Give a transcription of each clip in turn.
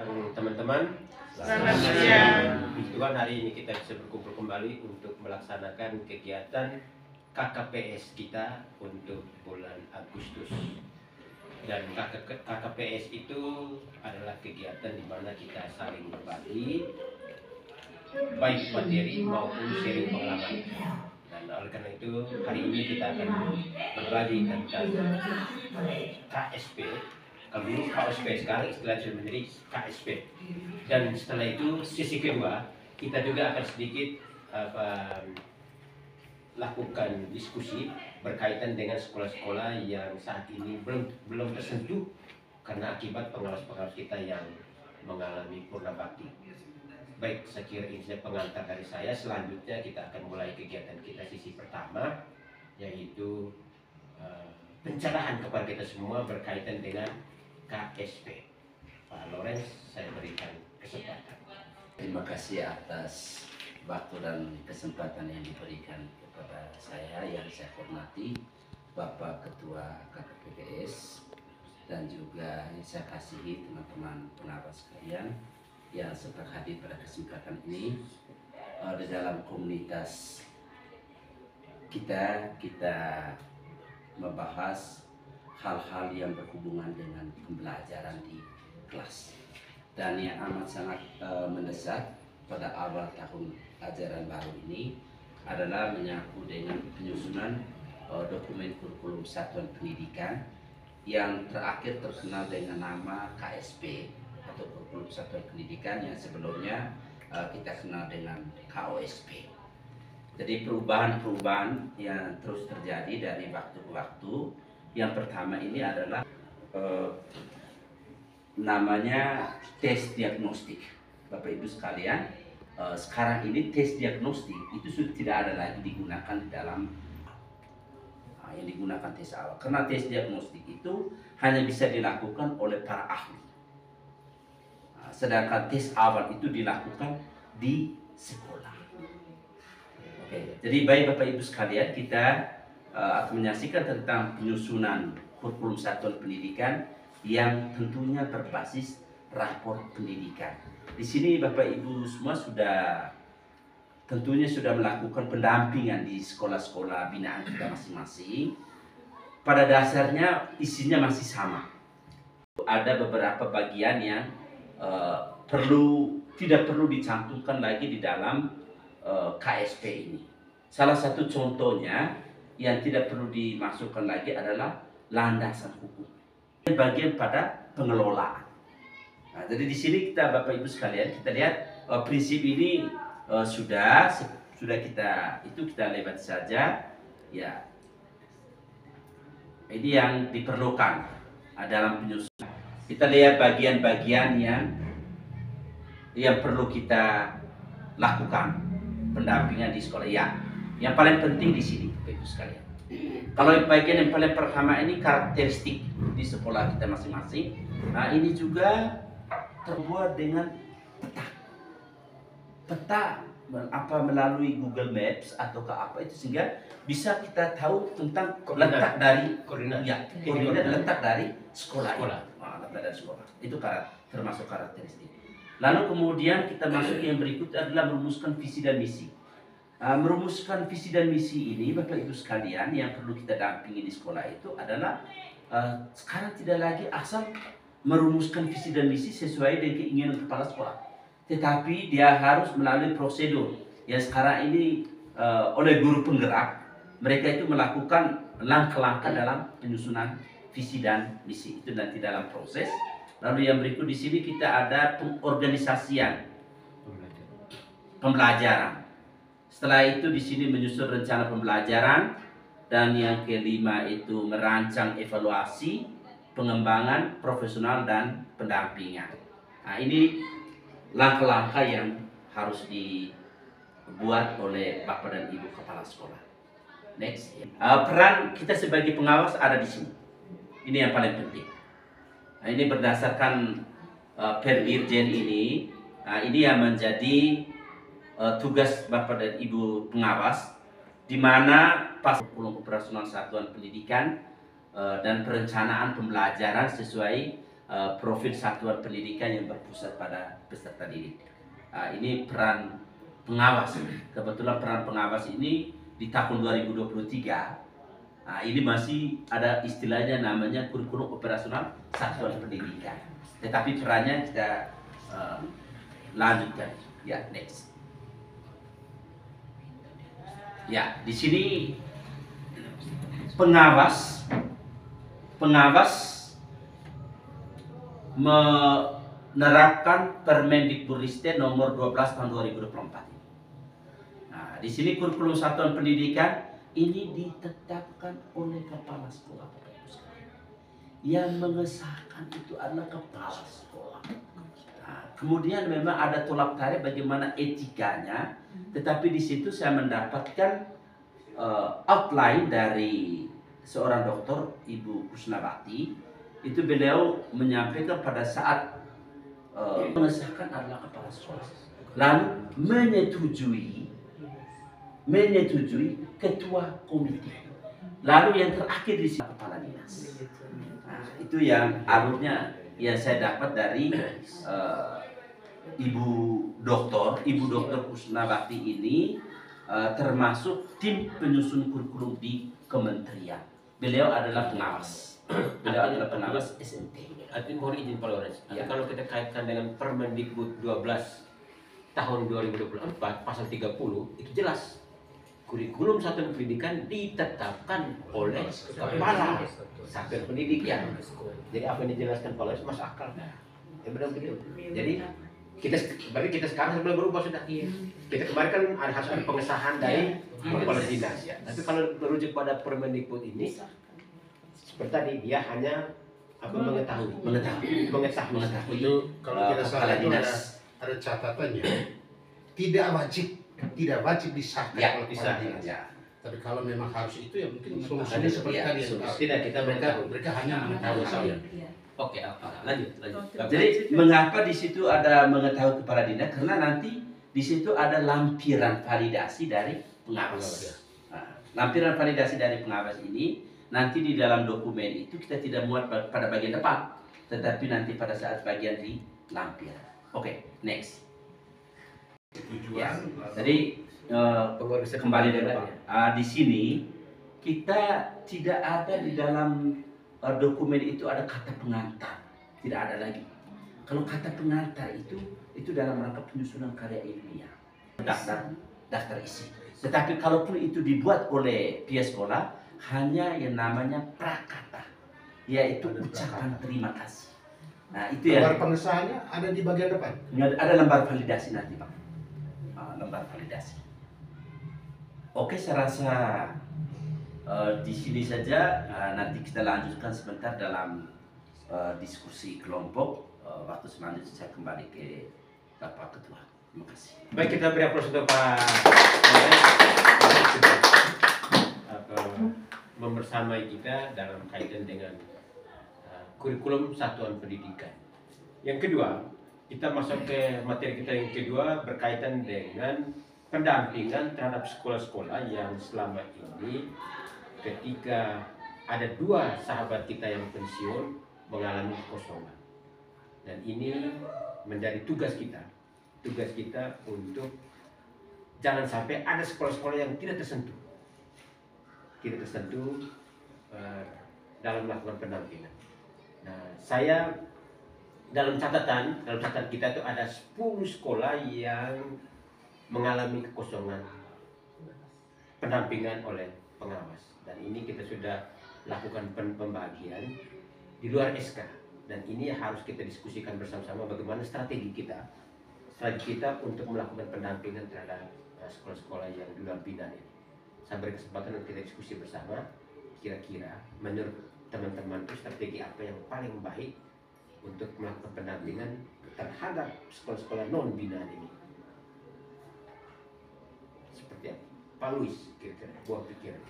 Teman-teman, Selamat siang. puji Tuhan hari ini kita bisa berkumpul kembali untuk melaksanakan kegiatan KKPS kita untuk bulan Agustus. Dan KKPS itu adalah kegiatan di mana kita saling berbagi baik materi maupun sharing pengalaman. Dan oleh karena itu hari ini kita akan berbagi tentang KSP. Kalau dulu KSP, sekarang istilahnya sudah menjadi KSP. Dan setelah itu sisi kedua kita juga akan sedikit lakukan diskusi berkaitan dengan sekolah-sekolah yang saat ini belum tersentuh karena akibat pengawas-pengawas kita yang mengalami purna bakti. Baik, saya kira ini pengantar dari saya. Selanjutnya kita akan mulai kegiatan kita sisi pertama, yaitu pencerahan kepada kita semua berkaitan dengan KSP. Pak Lorenz, saya berikan kesempatan. Terima kasih atas waktu dan kesempatan yang diberikan kepada saya. Yang saya hormati Bapak Ketua KKPS dan juga yang saya kasihi teman-teman pengawas sekalian yang sempat hadir pada kesempatan ini. Di dalam komunitas kita membahas hal-hal yang berhubungan dengan pembelajaran di kelas, dan yang amat sangat mendesak pada awal tahun ajaran baru ini adalah menyangkut dengan penyusunan dokumen kurikulum satuan pendidikan yang terakhir terkenal dengan nama KSP atau kurikulum satuan pendidikan, yang sebelumnya kita kenal dengan KOSP. Jadi perubahan-perubahan yang terus terjadi dari waktu ke waktu. Yang pertama ini adalah namanya tes diagnostik. Bapak Ibu sekalian, sekarang ini tes diagnostik itu sudah tidak ada lagi digunakan di dalam yang digunakan tes awal, karena tes diagnostik itu hanya bisa dilakukan oleh para ahli. Sedangkan tes awal itu dilakukan di sekolah. Oke, jadi baik Bapak Ibu sekalian, kita akan menyaksikan tentang penyusunan kurikulum satuan pendidikan yang tentunya berbasis rapor pendidikan. Di sini Bapak Ibu semua tentunya sudah melakukan pendampingan di sekolah-sekolah binaan kita masing-masing. Pada dasarnya isinya masih sama. Ada beberapa bagian yang tidak perlu dicantumkan lagi di dalam KSP ini. Salah satu contohnya yang tidak perlu dimasukkan lagi adalah landasan hukum, bagian pada pengelolaan. Nah, jadi di sini Bapak Ibu sekalian, kita lihat prinsip ini sudah kita lewat saja ya. Ini yang diperlukan dalam penyusunan. Kita lihat bagian-bagian yang perlu kita lakukan pendampingan di sekolah ya. Yang paling penting di sini Bapak Ibu sekalian, kalau bagian yang paling pertama ini karakteristik di sekolah kita masing-masing. Nah, ini juga terbuat dengan peta melalui Google Maps atau ke apa itu, sehingga bisa kita tahu tentang letak dari koordinat letak dari sekolah. Letak dari sekolah itu termasuk karakteristik. Lalu kemudian kita masuk yang berikut adalah merumuskan visi dan misi. Merumuskan visi dan misi ini Bapak Ibu sekalian, yang perlu kita dampingi di sekolah itu adalah sekarang tidak lagi asal merumuskan visi dan misi sesuai dengan keinginan kepala sekolah, tetapi dia harus melalui prosedur yang sekarang ini oleh guru penggerak. Mereka itu melakukan langkah-langkah dalam penyusunan visi dan misi itu nanti dalam proses. Lalu yang berikut di sini kita ada pengorganisasian pembelajaran. Setelah itu di sini menyusun rencana pembelajaran, dan yang kelima itu merancang evaluasi, pengembangan profesional dan pendampingan. Nah, ini langkah-langkah yang harus dibuat oleh Bapak dan Ibu kepala sekolah. Next, peran kita sebagai pengawas ada di sini. Ini yang paling penting. Nah, ini berdasarkan Perdirjen ini. Nah, ini yang menjadi tugas Bapak dan Ibu pengawas, di mana pas kurikulum operasional satuan pendidikan dan perencanaan pembelajaran sesuai profil satuan pendidikan yang berpusat pada peserta didik. Ini peran pengawas. Kebetulan peran pengawas ini di tahun 2023 ini masih ada istilahnya namanya kurikulum operasional satuan pendidikan. Tetapi perannya kita lanjutkan. Ya, next. Ya, di sini pengawas menerapkan Permendikbudristek nomor 12 tahun 2024. Nah, di sini kurikulum satuan pendidikan ini ditetapkan oleh kepala sekolah. Yang mengesahkan itu adalah kepala sekolah. Nah, kemudian memang ada tolak tarik bagaimana etikanya, tetapi di situ saya mendapatkan outline dari seorang dokter, Ibu Kusnabati. Itu beliau menyampaikan pada saat mengesahkan adalah kepala sekolah, lalu menyetujui ketua komite, lalu yang terakhir di sini kepala dinas. Nah, itu yang alurnya yang saya dapat dari Ibu Dokter Kusnabati ini, termasuk tim penyusun kurikulum di kementerian. Beliau adalah pengawas. Beliau adalah pengawas SMT. Artinya mohon izin Pak Lawrence. Ya. Kalau kita kaitkan dengan Permendikbud 12 tahun 2024 pasal 30 itu jelas kurikulum satuan pendidikan ditetapkan oleh kepala satuan pendidikan. Jadi apa yang dijelaskan Pak Lawrence masuk akal. Ya benar begitu. Jadi kita sekarang sebelum berubah sudah. Kita kemarin kan harus ada pengesahan dari kepala dinas. Tapi kalau merujuk pada Permendikbud ini seperti tadi dia hanya mengetahui Itu kalau tidak salah itu ada catatannya, tidak wajib disahkan Ya, oleh bisa. kepala dinas. Ya. Tapi kalau memang harus itu ya mungkin Ada solusinya seperti ya, tadi. tidak kita Mereka hanya mengetahui saja. Oke, lanjut. Jadi mengapa di situ ada mengetahui kepala dinas? Karena nanti di situ ada lampiran validasi dari pengawas. Nah, lampiran validasi dari pengawas ini nanti di dalam dokumen itu kita tidak muat pada bagian depan, tetapi nanti pada saat bagian di lampiran. Oke, next. Ya, jadi kembali dari di sini kita tidak ada di dalam dokumen itu ada kata pengantar, tidak ada lagi. Kalau kata pengantar itu dalam rangka penyusunan karya ilmiah, daftar isi. Tetapi kalaupun itu dibuat oleh pihak sekolah, hanya yang namanya prakata, yaitu ucapan terima kasih. Nah, itu Lembar ya. pengesahannya ada di bagian depan. Ada lembar validasi nanti, Pak. Lembar validasi. Oke, saya rasa di sini saja. Nanti kita lanjutkan sebentar dalam diskusi kelompok. Waktu selanjutnya saya kembali ke Bapak Ketua. Terima kasih. Baik, kita beri aplaus untuk Pak membersamai kita dalam kaitan dengan kurikulum satuan pendidikan. Yang kedua, kita masuk ke materi kita yang kedua berkaitan dengan pendampingan terhadap sekolah-sekolah yang selama ini ketika ada dua sahabat kita yang pensiun mengalami kekosongan. Dan ini menjadi tugas kita untuk jangan sampai ada sekolah-sekolah yang tidak tersentuh dalam melakukan pendampingan. Nah, saya dalam catatan kita itu ada 10 sekolah yang mengalami kekosongan pendampingan oleh pengawas, dan ini kita sudah lakukan pembagian di luar SK, dan ini harus kita diskusikan bersama-sama bagaimana strategi kita untuk melakukan pendampingan terhadap sekolah-sekolah yang di luar binaan ini. Saya beri kesempatan untuk kita diskusi bersama, kira-kira menurut teman-teman itu strategi apa yang paling baik untuk melakukan pendampingan terhadap sekolah-sekolah non binaan ini. Seperti apa? Pak Luis, kira-kira buah pikiran.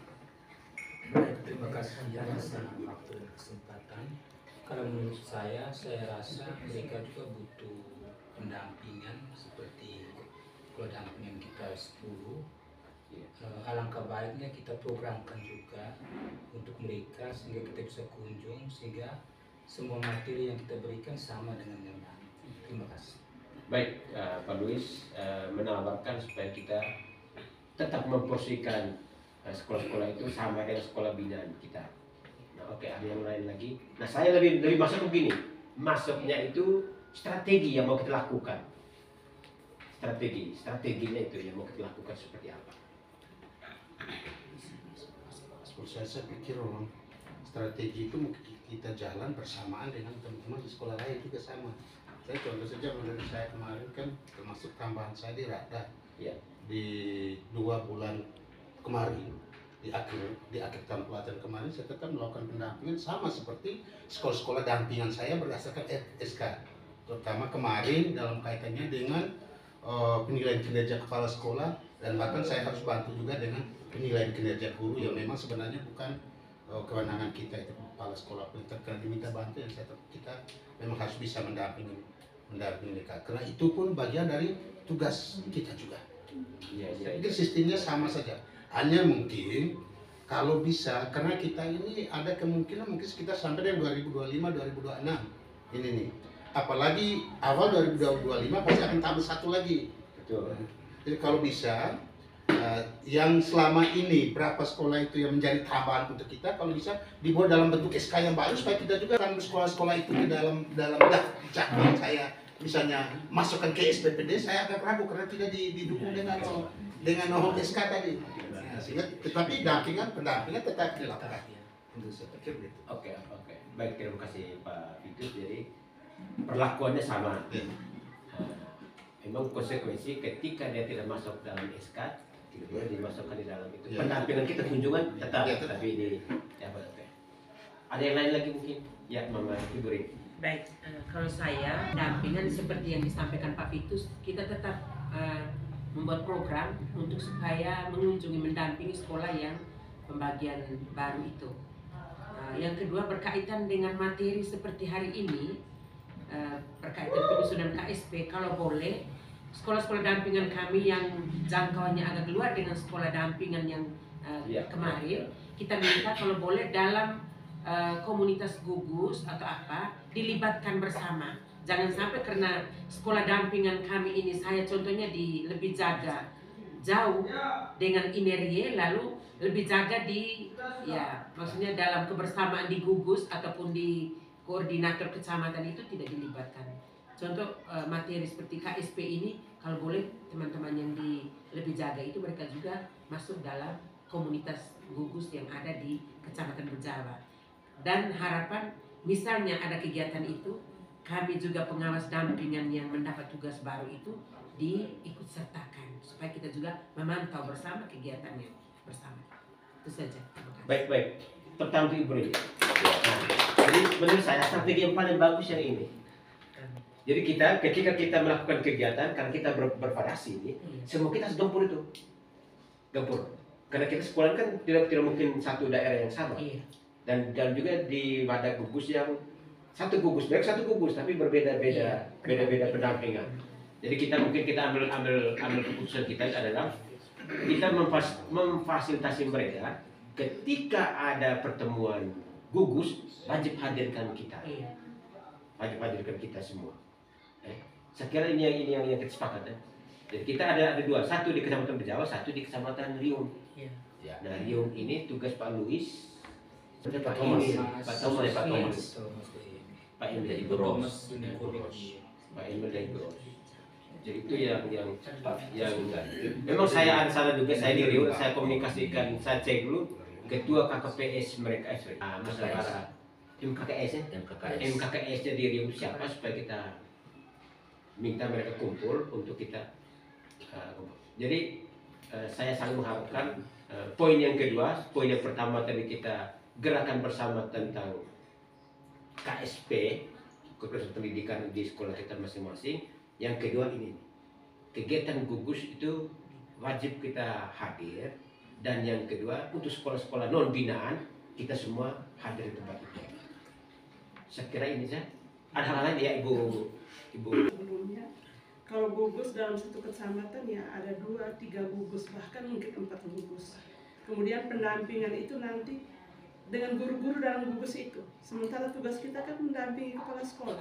Baik, terima kasih atas waktu dan kesempatan. Kalau menurut saya rasa mereka juga butuh pendampingan seperti kalau dampingan kita 10. Alangkah baiknya kita programkan juga untuk mereka sehingga kita bisa kunjung, sehingga semua materi yang kita berikan sama dengan yang lain. Terima kasih. Baik, Pak Luis menawarkan supaya kita tetap memporsikan sekolah-sekolah itu sama dengan sekolah binaan kita. Nah, oke, ada yang lain lagi. Nah, saya lebih masuk begini. Masuknya itu strategi yang mau kita lakukan. Strateginya itu yang mau kita lakukan seperti apa? Saya pikir orang strategi itu mungkin kita jalan bersamaan dengan teman-teman di sekolah lain juga sama. Saya contoh saja menurut saya kemarin kan termasuk tambahan saya di Rada Ya. di 2 bulan kemarin di akhir tahun pelatihan kemarin saya tetap melakukan pendampingan sama seperti sekolah-sekolah dampingan saya berdasarkan SK, terutama kemarin dalam kaitannya dengan penilaian kinerja kepala sekolah dan bahkan saya harus bantu juga dengan penilaian kinerja guru yang memang sebenarnya bukan kewenangan kita itu kepala sekolah karena diminta bantu yang kita memang harus bisa mendampingi mereka karena itu pun bagian dari tugas kita juga. Saya pikir sistemnya sama saja, hanya mungkin kalau bisa karena kita ini ada kemungkinan mungkin sekitar sampai dengan 2025-2026 ini nih, apalagi awal 2025 pasti akan tambah satu lagi. Betul. Jadi kalau bisa yang selama ini berapa sekolah itu yang menjadi tambahan untuk kita kalau bisa dibuat dalam bentuk SK yang baru supaya kita juga kan sekolah-sekolah itu di dalam jadwal saya misalnya masukkan ke SPPD saya agak ragu karena tidak didukung dengan SK tadi. Sehingga tetapi pendampingan tetap dilakukan. Untuk saya pikir begitu. Oke. Baik, terima kasih Pak Vitus. Jadi perlakuannya sama. Memang konsekuensi ketika dia tidak masuk dalam SK, tidak boleh dimasukkan di dalam itu. Ya. Pendampingan kita kunjungan tetap, Ya, tetap. tapi ini ya oke. Ada yang lain lagi mungkin? Ya, Mama Ibu Rin. Baik, kalau saya dampingan seperti yang disampaikan Pak Vitus, kita tetap membuat program untuk supaya mengunjungi mendampingi sekolah yang pembagian baru itu. Yang kedua berkaitan dengan materi seperti hari ini, berkaitan penyusunan KSP, kalau boleh sekolah-sekolah dampingan kami yang jangkauannya agak keluar dengan sekolah dampingan yang kemarin, kita minta kalau boleh dalam komunitas gugus atau apa dilibatkan bersama. Jangan sampai karena sekolah dampingan kami ini saya contohnya lebih jaga jauh dengan Inerie lalu lebih jaga maksudnya dalam kebersamaan di gugus ataupun di koordinator kecamatan itu tidak dilibatkan. Contoh materi seperti KSP ini kalau boleh teman-teman yang lebih jaga itu mereka juga masuk dalam komunitas gugus yang ada di Kecamatan Bejawa. Dan harapan misalnya ada kegiatan itu kami juga pengawas dampingan yang mendapat tugas baru itu diikut sertakan supaya kita juga memantau bersama kegiatannya bersama. Itu saja. Baik. Pertama Ibu Rin. Jadi menurut saya strategi yang paling bagus yang ini. Jadi ketika kita melakukan kegiatan karena kita bervariasi ini, semua kita harus gempur itu. Gempur. Karena kita sekolah kan tidak mungkin satu daerah yang sama. Iya. Dan juga di wadah gugus yang satu gugus tapi berbeda-beda pendampingan. Jadi kita ambil keputusan kita adalah kita memfasilitasi mereka ketika ada pertemuan gugus wajib hadirkan kita. Wajib hadirkan kita semua. Saya kira ini yang kita sepakat. Jadi kita ada dua, satu di Kecamatan Bejawa, satu di Kecamatan Riung. Nah Riung ini tugas Pak Luis. Pak Thomas. Pak Emil dari Gros. Pak Emil dari Gros. Jadi itu yang memang saya ada salah juga, saya di Riau, saya komunikasikan, saya cek dulu ketua KKPS mereka, masalah MKKS nya di Riau siapa supaya kita minta mereka kumpul untuk kita kumpul. Jadi saya sangat mengharapkan poin yang kedua, poin yang pertama tadi kita gerakan bersama tentang KSP, kekerasan pendidikan di sekolah kita masing-masing. Yang kedua ini, kegiatan gugus itu wajib kita hadir. Dan yang kedua, untuk sekolah-sekolah non binaan, kita semua hadir di tempat itu. Saya kira ini saja. Ada hal lain ya Ibu? Sebelumnya, kalau gugus dalam satu kecamatan ya ada 2-3 gugus, bahkan mungkin 4 gugus. Kemudian pendampingan itu nanti dengan guru-guru dalam gugus itu. Sementara tugas kita kan mendampingi kepala sekolah.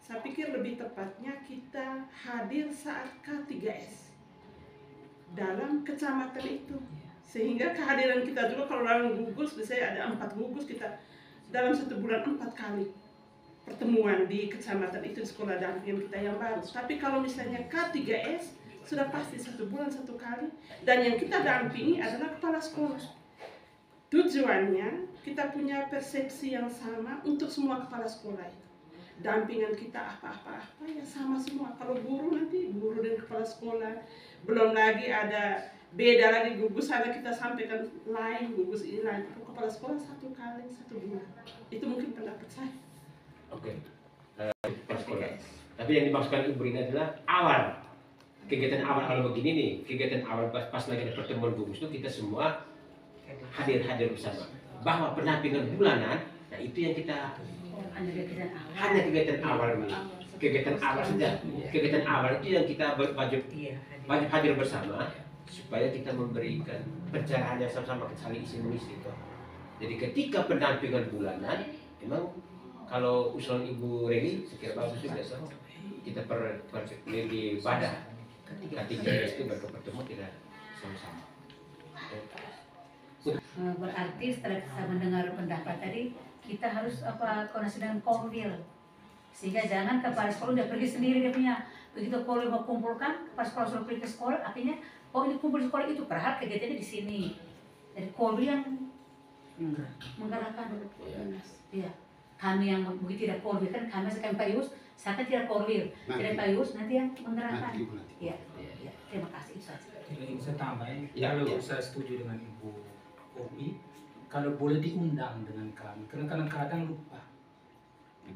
Saya pikir lebih tepatnya kita hadir saat K3S dalam kecamatan itu. Sehingga kehadiran kita juga kalau dalam gugus, biasanya ada 4 gugus, kita dalam 1 bulan 4 kali pertemuan di kecamatan itu, di sekolah dampingan kita yang baru. Tapi kalau misalnya K3S, sudah pasti 1 bulan 1 kali. Dan yang kita dampingi adalah kepala sekolah. Tujuannya kita punya persepsi yang sama untuk semua kepala sekolah itu. Dampingan kita apa-apa ya sama semua. Kalau guru nanti guru dan kepala sekolah. Belum lagi ada beda lagi gugus, ada kita sampaikan lain gugus ini lain. Kalau kepala sekolah 1 kali 1 bulan. Itu mungkin pendapat saya. Oke. Kepala sekolah. Tapi yang dimaksudkan Ibu Rina adalah awal. Kegiatan awal begini nih, kegiatan awal pas lagi ada pertemuan gugus itu kita semua hadir bersama. Bahwa pendampingan bulanan, nah itu yang kita hanya kegiatan awal ini. Kegiatan awal saja. Kegiatan awal itu yang kita wajib hadir bersama supaya kita memberikan pencerahan yang sama-sama saling isi mengisi itu. Jadi ketika pendampingan bulanan, memang kalau usulan Ibu Reni sekira bagus juga kita di badan ketiga itu baru bertemu tidak sama-sama. Berarti setelah kita mendengar pendapat tadi, kita harus koordinasi dengan Korwil, sehingga jangan kepala sekolah udah pergi sendiri dia punya. Begitu Korwil mau kumpulkan, kepala sekolah suruh pergi ke sekolah, akhirnya ini kumpul di sekolah itu, padahal kegiatannya di sini. Jadi Korwil yang menggerakkan. Iya. Kami yang begitu tidak Korwil kan kami sekarang Pak Yus, saya kan tidak Korwil, tidak Pak Yus nanti yang menggerakkan. Iya. Terima kasih itu saja. Jadi saya tambah kalau saya setuju dengan Ibu Opi, kalau boleh diundang dengan kami, karena kadang-kadang lupa.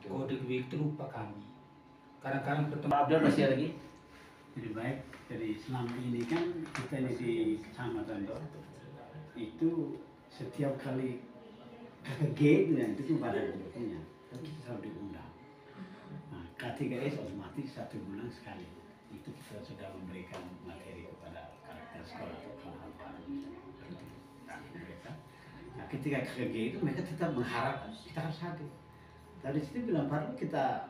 Kode itu lupa kami. Kadang-kadang pertemuan. Abdul masih lagi? Jadi baik, jadi selama ini kan kita ini di kecamatan itu setiap kali KKG itu pada bukunya, kita selalu diundang. Nah, K3S otomatis 1 bulan sekali. Itu kita sudah memberikan materi kepada karakter sekolah atau hal-hal baru mereka. Nah, ketika KKG itu mereka tetap mengharap kita harus hadir. Tadi situ bilang Pak, kita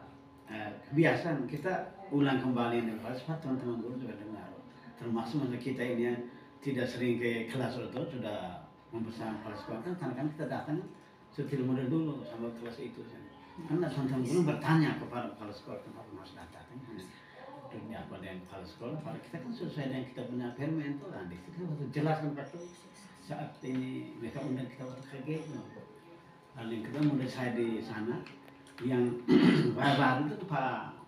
kebiasaan kita ulang kembali dengan supaya teman-teman guru juga dengar. Termasuk masa kita ini yang tidak sering ke kelas itu sudah membesar kepala sekolah kan kadang-kadang kita datang setil model dulu sama kelas itu. Karena teman-teman guru bertanya kepada kepala sekolah tempat harus datang. Dunia apa yang kepala sekolah, kalau kita kan sesuai dengan kita punya permen itu lah, kita harus jelaskan Pak saat ini mereka undang kita untuk KG. Lalu yang kedua mulai saya di sana, yang baru itu Pak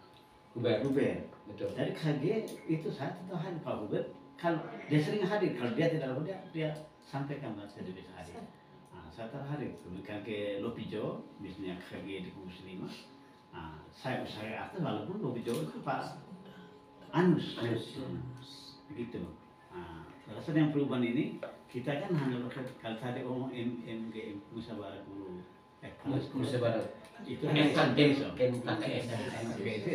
Huber. Betul. Dari KG itu saya tetap hadir Pak Huber. Kalau dia sering hadir, kalau dia tidak hadir dia sampaikan bahwa saya bisa hadir. Nah, saya tetap hadir. Kemudian ke Lopijo, misalnya KG di Gugus 5. Nah, saya atas walaupun Lopijo itu Pak Anus. Begitu. Nah, rasa yang perubahan ini kita kan hanya kalau tadi ngomong MGM Musyawarah Guru Musyawarah itu MKS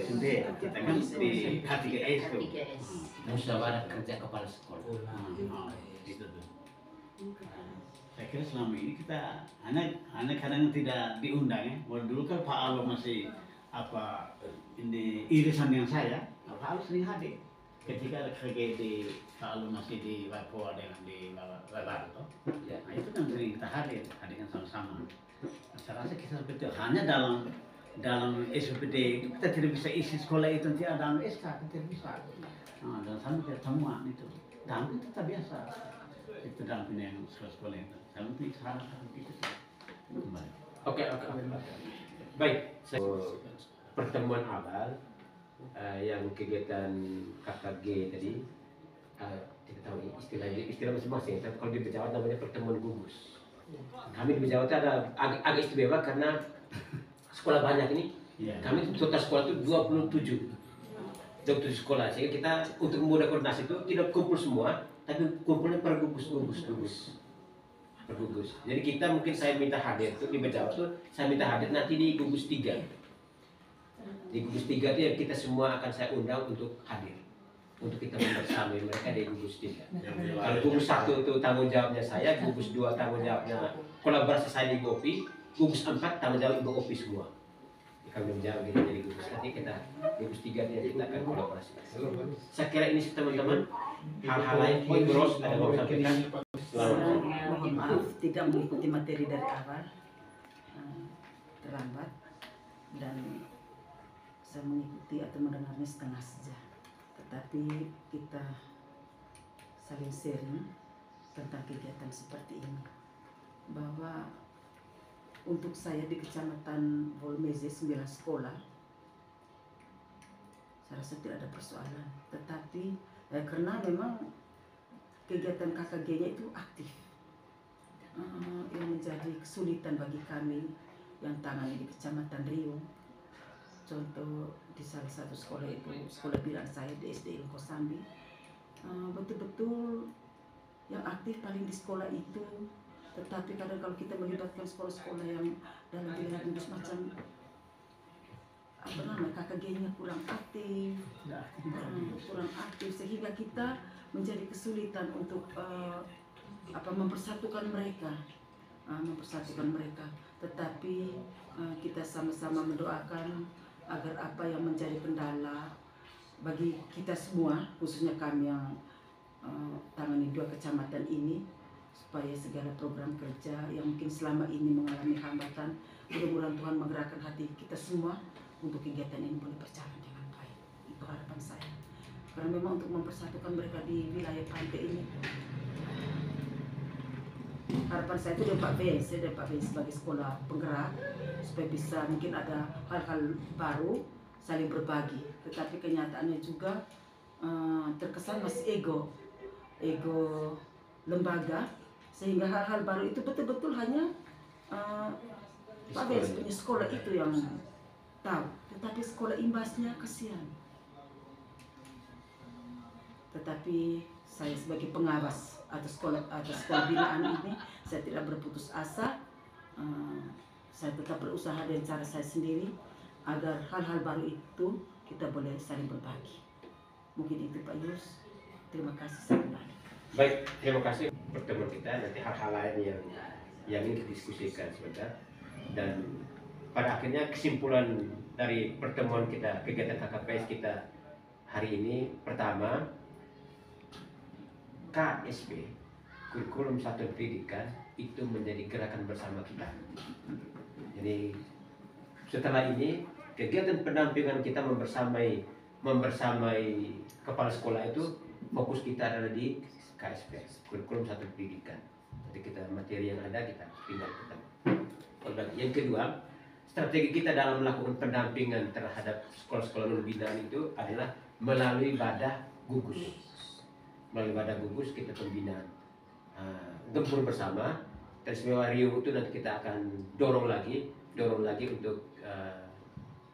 sendiri kita kan di K3S tuh Musyawarah Kerja Kepala Sekolah. Itu tuh. Saya kira selama ini kita hanya kadang tidak diundang ya. Dulu kan Pak Alo masih ini irisan yang saya, Pak Alo sering hadir. Ketika ada KG di Pak Alo masih di Papua dengan di Babato, nah itu kan sering kita hadirkan sama-sama. Saya rasa kita seperti itu. Hanya dalam SPPD itu kita tidak bisa isi sekolah itu nanti ada dalam SK, kita tidak bisa. Nah, dan sama pertemuan itu, dalam itu tetap biasa. Itu dalam yang sekolah itu. Dalam itu harus gitu. Oke. Baik, pertemuan awal yang kegiatan KKG tadi kita tahu istilah masing-masing. Tapi kalau di Bejawat namanya pertemuan gugus. Kami di Bejawat ada agak istimewa karena sekolah banyak ini. Kami total sekolah itu 27 sekolah. Sehingga kita untuk memudah koordinasi itu tidak kumpul semua, tapi kumpulnya per gugus. Jadi kita mungkin saya minta hadir tuh di Bejawat tuh saya minta hadir nanti di gugus 3. Di gugus 3 itu yang kita semua akan saya undang untuk hadir. untuk kita membersamai mereka di gugus 3. Kalau gugus 1 itu tanggung jawabnya saya, gugus 2 tanggung jawabnya kolaborasi saya di GOPI, gugus 4 tanggung jawab Ibu OPI semua. Kami menjawab gitu jadi gugus, nanti kita gugus 3 dia kita akan kolaborasi. Saya kira ini sih teman-teman, hal-hal lain poin bros ada mau sampaikan. Selamat. Mohon maaf tidak mengikuti materi dari awal, terlambat, dan saya mengikuti atau mendengarnya setengah saja. Tetapi kita saling sharing tentang kegiatan seperti ini, bahwa untuk saya di Kecamatan Volmeze 9 sekolah, saya rasa tidak ada persoalan. Tetapi karena memang kegiatan KKG-nya itu aktif, yang menjadi kesulitan bagi kami yang tangani di Kecamatan Riung. Contoh di salah satu sekolah itu, sekolah bilang saya di SD Ilmu Kosambi, betul-betul yang aktif paling di sekolah itu. Tetapi kadang kalau kita melibatkan sekolah-sekolah yang dalam wilayah Kudus macam KKG-nya kurang aktif, sehingga kita menjadi kesulitan untuk mempersatukan mereka, Tetapi kita sama-sama mendoakan agar apa yang menjadi kendala bagi kita semua, khususnya kami yang tangani 2 kecamatan ini, supaya segala program kerja yang mungkin selama ini mengalami hambatan, mudah-mudahan Tuhan menggerakkan hati kita semua untuk kegiatan ini boleh berjalan dengan baik. Itu harapan saya. Karena memang untuk mempersatukan mereka di wilayah pantai ini, harapan saya itu dari Pak Ben, saya dari Pak Ben sebagai sekolah penggerak, supaya bisa mungkin ada hal-hal baru, saling berbagi. Tetapi kenyataannya juga terkesan masih ego lembaga, sehingga hal-hal baru itu betul-betul hanya Pak Ben punya sekolah itu yang tahu, tetapi sekolah imbasnya kasihan. Tetapi saya sebagai pengawas atau sekolah binaan ini, saya tidak berputus asa. Saya tetap berusaha dengan cara saya sendiri agar hal-hal baru itu kita boleh saling berbagi. Mungkin itu Pak Yus. Terima kasih, saya kembali. Baik, terima kasih pertemuan kita. Nanti hal-hal lain yang ingin didiskusikan sebentar. Dan pada akhirnya kesimpulan dari pertemuan kita, kegiatan KKPS kita hari ini, pertama, KSP, kurikulum satuan pendidikan, itu menjadi gerakan bersama kita. Jadi setelah ini kegiatan pendampingan kita membersamai kepala sekolah itu, fokus kita adalah di KSP, kurikulum satuan pendidikan. Jadi kita materi yang ada kita tinggal ketemu. Yang kedua, strategi kita dalam melakukan pendampingan terhadap sekolah-sekolah non binaan itu adalah melalui wadah gugus. Melalui wadah gugus kita pembinaan, gempur bersama. Teristimewa Riung itu nanti kita akan dorong lagi untuk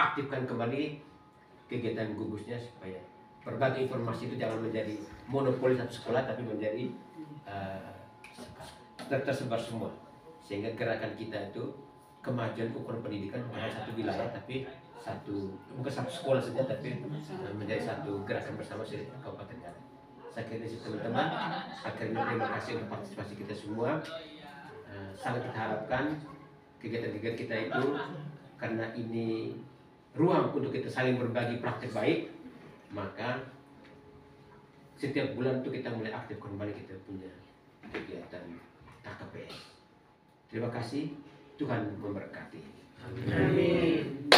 aktifkan kembali kegiatan gugusnya, supaya berbagai informasi itu jangan menjadi monopoli satu sekolah, tapi menjadi tersebar semua, sehingga gerakan kita itu kemajuan ukuran pendidikan bukan satu wilayah, tapi bukan satu sekolah saja, tapi menjadi satu gerakan bersama seluruh kabupaten Garut. Saya kira teman-teman, akhirnya terima kasih untuk partisipasi kita semua. Sangat kita harapkan kegiatan-kegiatan kita itu, karena ini ruang untuk kita saling berbagi praktek baik, maka setiap bulan itu kita mulai aktif kembali kita punya kegiatan KKPS. Terima kasih, Tuhan memberkati. Amin.